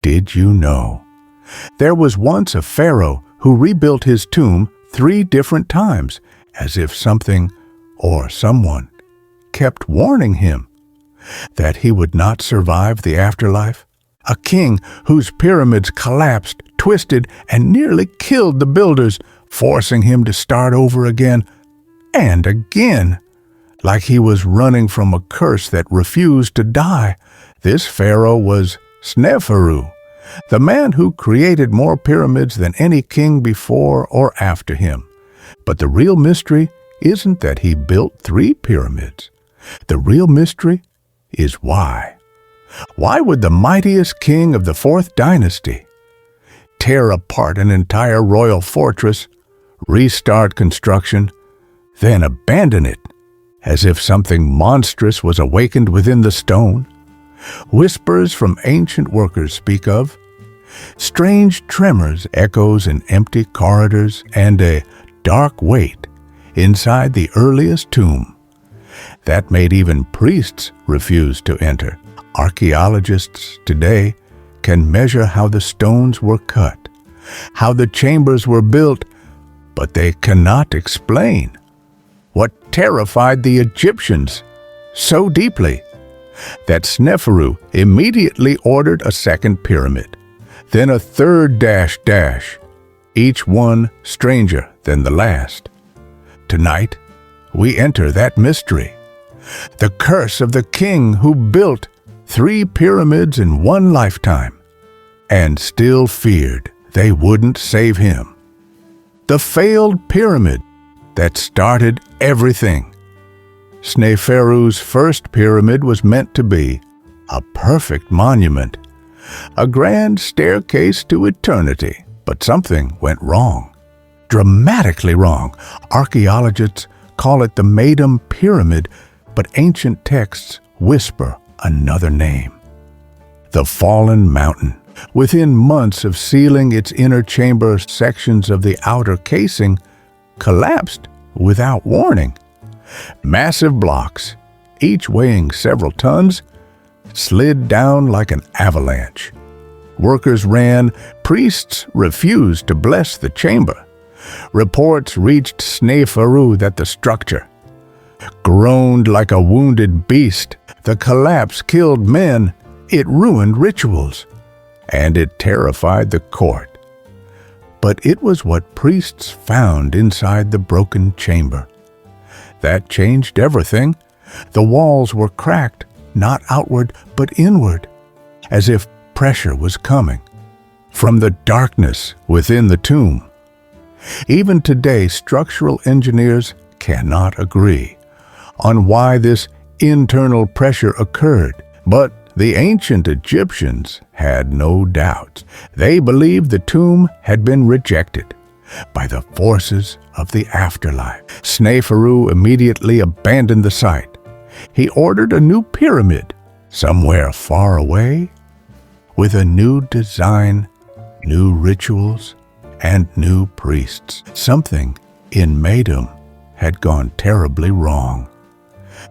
Did you know? There was once a pharaoh who rebuilt his tomb 3 different times, as if something or someone kept warning him that he would not survive the afterlife. A king whose pyramids collapsed, twisted, and nearly killed the builders, forcing him to start over again and again, like he was running from a curse that refused to die. This pharaoh was Sneferu, the man who created more pyramids than any king before or after him. But the real mystery isn't that he built 3 pyramids. The real mystery is why. Why would the mightiest king of the 4th dynasty tear apart an entire royal fortress, restart construction, then abandon it as if something monstrous was awakened within the stone? Whispers from ancient workers speak of strange tremors, echoes in empty corridors, and a dark weight inside the earliest tomb that made even priests refuse to enter. Archaeologists today can measure how the stones were cut, how the chambers were built, but they cannot explain what terrified the Egyptians so deeply that Sneferu immediately ordered a 2nd pyramid, then a 3rd - each one stranger than the last. Tonight, we enter that mystery, the curse of the king who built 3 pyramids in one lifetime and still feared they wouldn't save him. The failed pyramid that started everything. Sneferu's first pyramid was meant to be a perfect monument, a grand staircase to eternity, but something went wrong, dramatically wrong. Archaeologists call it the Meidum Pyramid, but ancient texts whisper another name: the Fallen Mountain. Within months of sealing its inner chamber, sections of the outer casing collapsed without warning. Massive blocks, each weighing several tons, slid down like an avalanche. Workers ran, priests refused to bless the chamber. Reports reached Sneferu that the structure groaned like a wounded beast. The collapse killed men, it ruined rituals, and it terrified the court. But it was what priests found inside the broken chamber that changed everything. The walls were cracked, not outward but inward, as if pressure was coming from the darkness within the tomb. Even today, structural engineers cannot agree on why this internal pressure occurred, but the ancient Egyptians had no doubts. They believed the tomb had been rejected by the forces of the afterlife. Sneferu immediately abandoned the site. He ordered a new pyramid somewhere far away, with a new design, new rituals, and new priests. Something in Meidum had gone terribly wrong.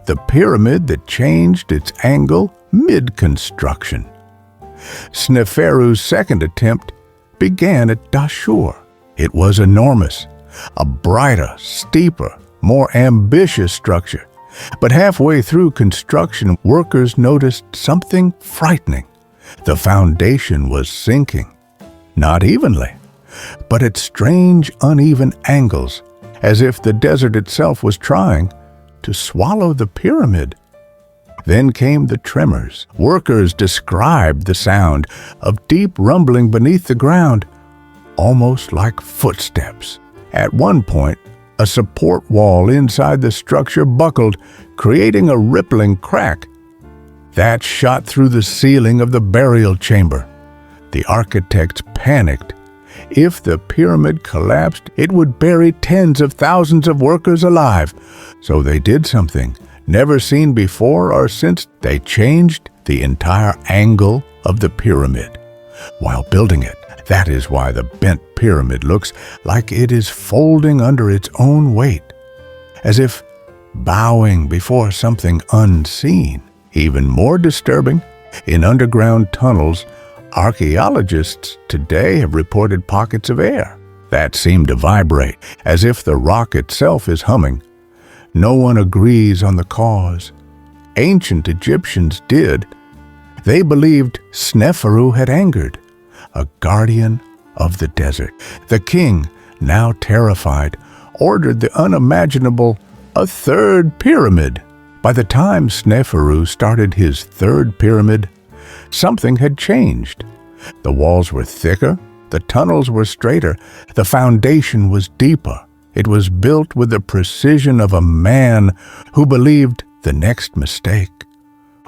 The pyramid that changed its angle mid-construction. Sneferu's 2nd attempt began at Dashur. It was enormous, a brighter, steeper, more ambitious structure. But halfway through construction, workers noticed something frightening. The foundation was sinking, not evenly, but at strange, uneven angles, as if the desert itself was trying to swallow the pyramid. Then came the tremors. Workers described the sound of deep rumbling beneath the ground, almost like footsteps. At one point, a support wall inside the structure buckled, creating a rippling crack that shot through the ceiling of the burial chamber. The architects panicked. If the pyramid collapsed, it would bury tens of thousands of workers alive. So they did something never seen before or since. They changed the entire angle of the pyramid while building it. That is why the bent pyramid looks like it is folding under its own weight, as if bowing before something unseen. Even more disturbing, in underground tunnels, Archaeologists today have reported pockets of air that seem to vibrate, as if the rock itself is humming. No one agrees on the cause. Ancient Egyptians did. They believed Sneferu had angered, a guardian of the desert. The king, now terrified, ordered the unimaginable, a third pyramid. By the time Sneferu started his third pyramid, something had changed. The walls were thicker, the tunnels were straighter, the foundation was deeper. It was built with the precision of a man who believed the next mistake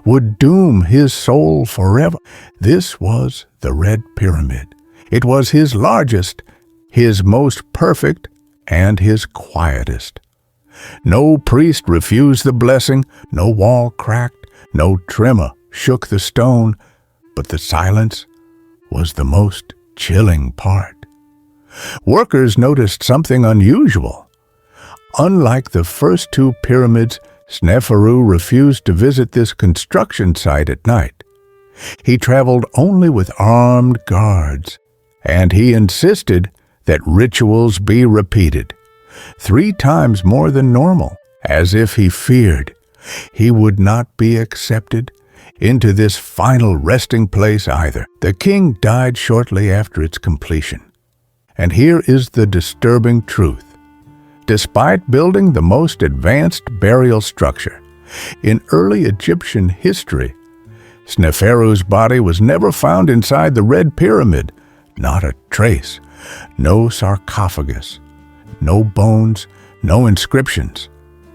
would doom his soul forever. This was the Red Pyramid. It was his largest, his most perfect, and his quietest. No priest refused the blessing, no wall cracked, no tremor shook the stone, but the silence was the most chilling part. Workers noticed something unusual. Unlike the first two pyramids, Sneferu refused to visit this construction site at night. He traveled only with armed guards, and he insisted that rituals be repeated 3 times more than normal, as if he feared he would not be accepted into this final resting place either. The king died shortly after its completion. And here is the disturbing truth. Despite building the most advanced burial structure in early Egyptian history, Sneferu's body was never found inside the Red Pyramid. Not a trace, no sarcophagus, no bones, no inscriptions,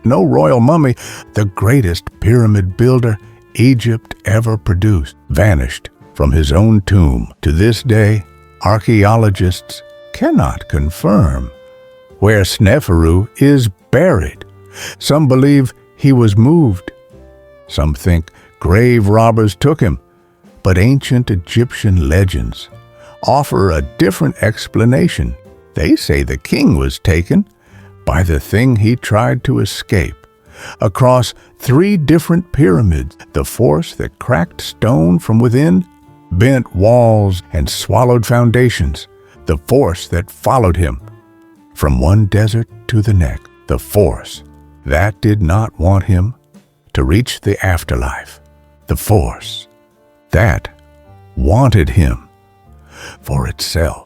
no royal mummy. The greatest pyramid builder Egypt ever produced vanished from his own tomb. To this day, archaeologists cannot confirm where Sneferu is buried. Some believe he was moved. Some think grave robbers took him. But ancient Egyptian legends offer a different explanation. They say the king was taken by the thing he tried to escape. Across 3 different pyramids, the force that cracked stone from within, bent walls, and swallowed foundations, the force that followed him from one desert to the next, the force that did not want him to reach the afterlife, the force that wanted him for itself.